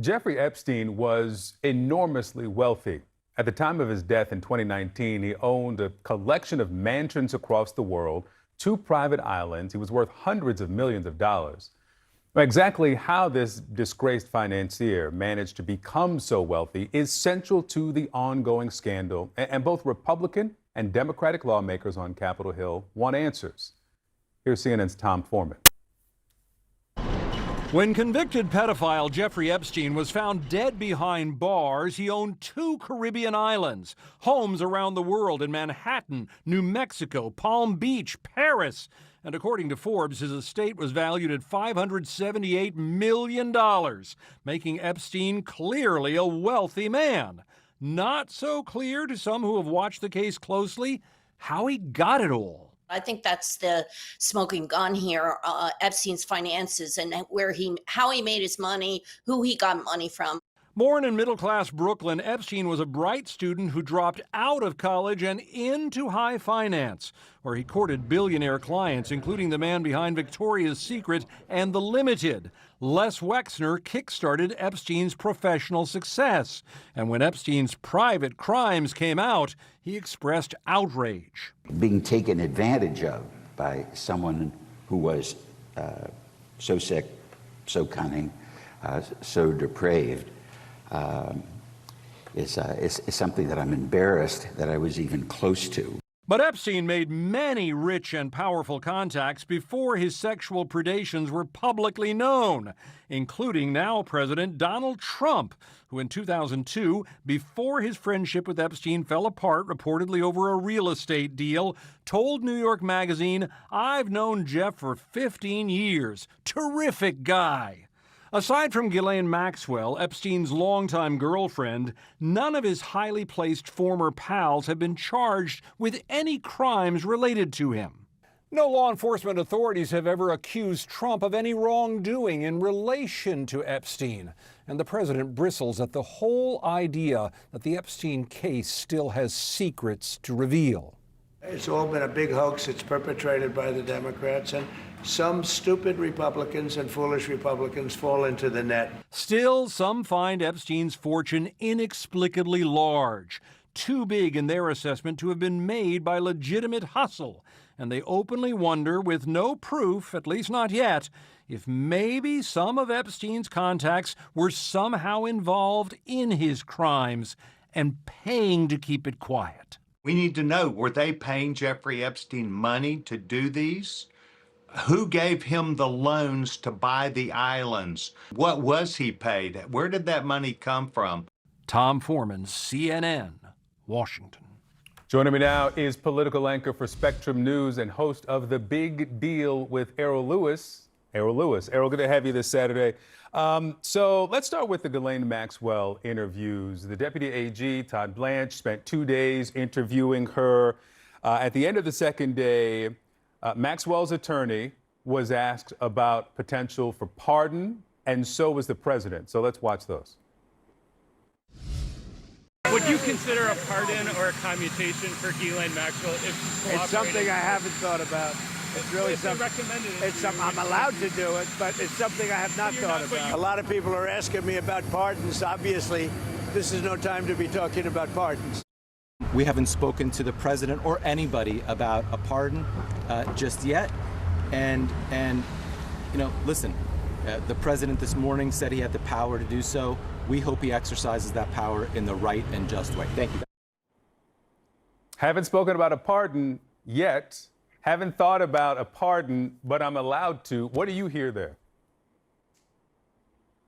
Jeffrey Epstein was enormously wealthy. At the time of his death in 2019, he owned a collection of mansions across the world, two private islands. He was worth hundreds of millions of dollars. Exactly how this disgraced financier managed to become so wealthy is central to the ongoing scandal, and both Republican and Democratic lawmakers on Capitol Hill want answers. Here's CNN's Tom Foreman. When convicted pedophile Jeffrey Epstein was found dead behind bars, he owned two Caribbean islands, homes around the world in Manhattan, New Mexico, Palm Beach, Paris. And according to Forbes, his estate was valued at $578 million, making Epstein clearly a wealthy man. Not so clear to some who have watched the case closely how he got it all. I think that's the smoking gun here, Epstein's finances and how he made his money, who he got money from. Born in middle-class Brooklyn, Epstein was a bright student who dropped out of college and into high finance, where he courted billionaire clients, including the man behind Victoria's Secret and The Limited. Les Wexner kick-started Epstein's professional success. And when Epstein's private crimes came out, he expressed outrage. Being taken advantage of by someone who was so sick, so cunning, so depraved, is something that I'm embarrassed that I was even close to. But Epstein made many rich and powerful contacts before his sexual predations were publicly known, including now President Donald Trump, who in 2002, before his friendship with Epstein fell apart reportedly over a real estate deal, told New York Magazine, "I've known Jeff for 15 years. Terrific guy." Aside from Ghislaine Maxwell, Epstein's longtime girlfriend, none of his highly placed former pals have been charged with any crimes related to him. No law enforcement authorities have ever accused Trump of any wrongdoing in relation to Epstein. And the president bristles at the whole idea that the Epstein case still has secrets to reveal. It's all been a big hoax. It's perpetrated by the Democrats, and some stupid Republicans and foolish Republicans fall into the net. Still, some find Epstein's fortune inexplicably large, too big in their assessment to have been made by legitimate hustle. And they openly wonder, with no proof, at least not yet, if maybe some of Epstein's contacts were somehow involved in his crimes and paying to keep it quiet. We need to know, were they paying Jeffrey Epstein money to do these? Who gave him the loans to buy the islands? What was he paid? Where did that money come from? Tom Foreman, CNN, Washington. Joining me now is political anchor for Spectrum News and host of The Big Deal with Errol Louis. Errol, good to have you this Saturday. So let's start with the Ghislaine Maxwell interviews. The Deputy AG, Todd Blanche, spent 2 days interviewing her. At the end of the second day, Maxwell's attorney was asked about potential for pardon, and so was the president. So let's watch those. Would you consider a pardon or a commutation for Ghislaine Maxwell if she's cooperating? It's something I haven't thought about. It's really something. I'm allowed to do it, but it's something I have not thought about. A lot of people are asking me about pardons. Obviously, this is no time to be talking about pardons. We haven't spoken to the president or anybody about a pardon just yet. And you know, listen, the president this morning said he had the power to do so. We hope he exercises that power in the right and just way. Thank you. Haven't spoken about a pardon yet. Haven't thought about a pardon, but I'm allowed to. What do you hear there?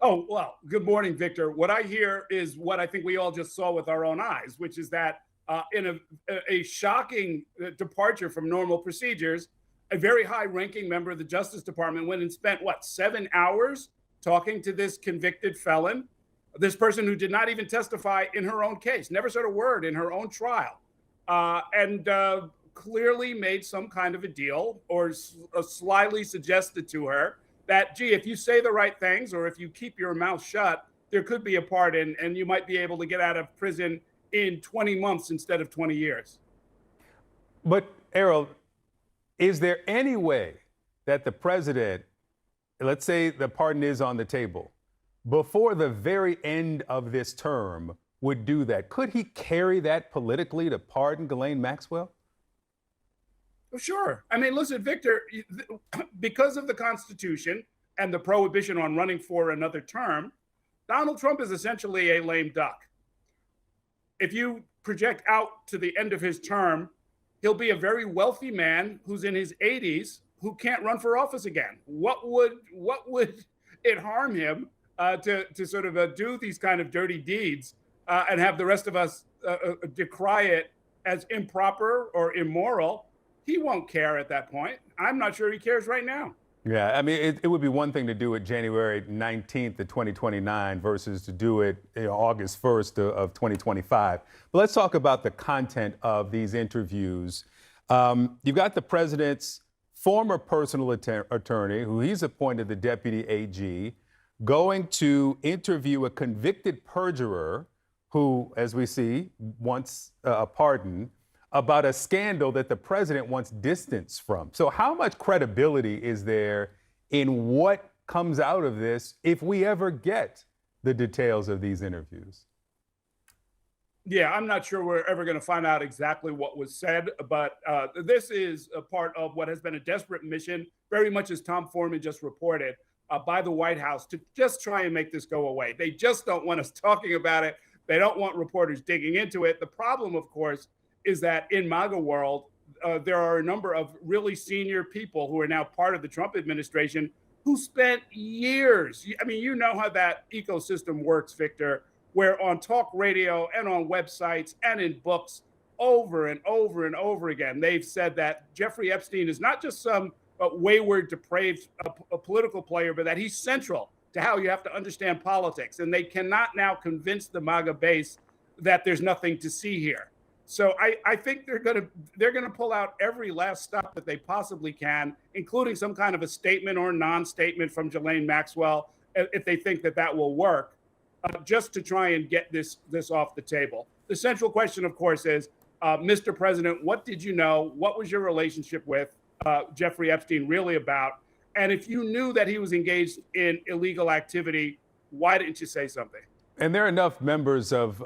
Oh, well, good morning, Victor. What I hear is what I think we all just saw with our own eyes, which is that in a shocking departure from normal procedures, a very high-ranking member of the Justice Department went and spent, 7 hours talking to this convicted felon, this person who did not even testify in her own case, never said a word in her own trial, and clearly made some kind of a deal or slyly suggested to her that, gee, if you say the right things or if you keep your mouth shut, there could be a pardon and you might be able to get out of prison in 20 months instead of 20 years. But, Errol, is there any way that the president, let's say the pardon is on the table, before the very end of this term would do that. Could he carry that politically to pardon Ghislaine Maxwell? Well, sure. I mean, listen, Victor, because of the Constitution and the prohibition on running for another term, Donald Trump is essentially a lame duck. If you project out to the end of his term, he'll be a very wealthy man who's in his 80s who can't run for office again. What would it harm him to sort of do these kind of dirty deeds and have the rest of us decry it as improper or immoral? He won't care at that point. I'm not sure he cares right now. Yeah, I mean, it would be one thing to do it January 19th of 2029 versus to do it August 1st of 2025. But let's talk about the content of these interviews. You've got the president's former personal attorney, who he's appointed the deputy AG, going to interview a convicted perjurer who, as we see, wants a pardon, about a scandal that the president wants distance from. So how much credibility is there in what comes out of this if we ever get the details of these interviews? Yeah, I'm not sure we're ever going to find out exactly what was said, but this is a part of what has been a desperate mission, very much as Tom Foreman just reported, by the White House to just try and make this go away. They just don't want us talking about it. They don't want reporters digging into it. The problem, of course, is that in MAGA world, there are a number of really senior people who are now part of the Trump administration who spent years. I mean, you know how that ecosystem works, Victor, where on talk radio and on websites and in books over and over and over again, they've said that Jeffrey Epstein is not just some wayward, depraved political player, but that he's central to how you have to understand politics. And they cannot now convince the MAGA base that there's nothing to see here. So I think they're gonna pull out every last stop that they possibly can, including some kind of a statement or non-statement from Ghislaine Maxwell, if they think that will work, just to try and get this off the table. The central question, of course, is, Mr. President, what did you know? What was your relationship with Jeffrey Epstein really about? And if you knew that he was engaged in illegal activity, why didn't you say something? And there are enough members of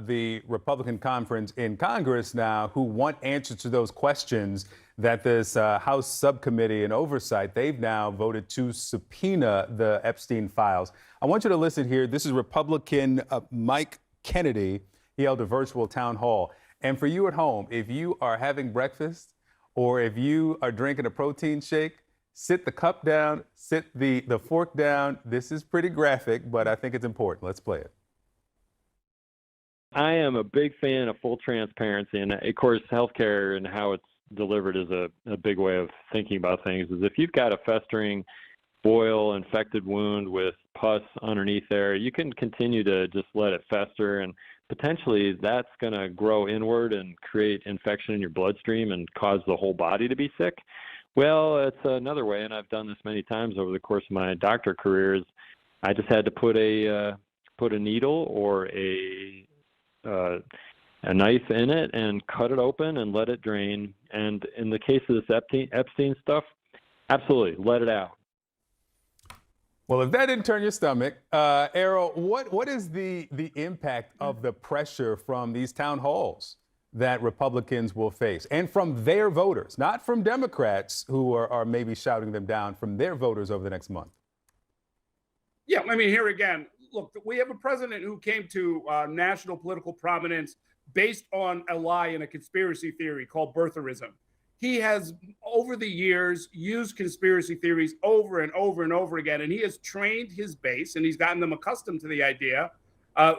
the Republican conference in Congress now who want answers to those questions that this House subcommittee and oversight, they've now voted to subpoena the Epstein files. I want you to listen here. This is Republican Mike Kennedy. He held a virtual town hall. And for you at home, if you are having breakfast or if you are drinking a protein shake, sit the cup down, sit the fork down. This is pretty graphic, but I think it's important. Let's play it. I am a big fan of full transparency, and of course, healthcare and how it's delivered is a big way of thinking about things. Is if you've got a festering boil, infected wound with pus underneath there, you can continue to just let it fester, and potentially that's going to grow inward and create infection in your bloodstream and cause the whole body to be sick. Well, it's another way, and I've done this many times over the course of my doctor career. Is I just had to put a needle or a knife in it and cut it open and let it drain. And in the case of this Epstein stuff, absolutely, let it out. Well, if that didn't turn your stomach, Errol, what is the impact of the pressure from these town halls that Republicans will face, and from their voters, not from Democrats who are maybe shouting them down, from their voters over the next month? Yeah, I mean, here again, look, we have a president who came to national political prominence based on a lie and a conspiracy theory called birtherism. He has, over the years, used conspiracy theories over and over and over again, and he has trained his base, and he's gotten them accustomed to the idea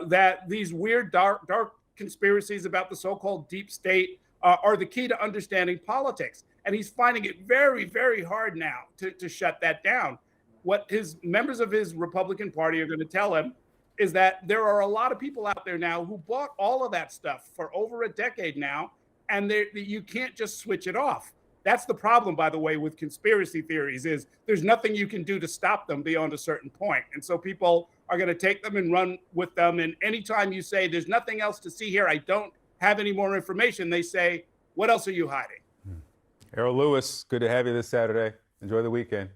that these weird, dark conspiracies about the so-called deep state are the key to understanding politics. And he's finding it very, very hard now to shut that down. What his members of his Republican Party are going to tell him is that there are a lot of people out there now who bought all of that stuff for over a decade now, and you can't just switch it off. That's the problem, by the way, with conspiracy theories, is there's nothing you can do to stop them beyond a certain point. And so people are going to take them and run with them. And anytime you say there's nothing else to see here, I don't have any more information, they say, what else are you hiding? Errol Louis, good to have you this Saturday. Enjoy the weekend.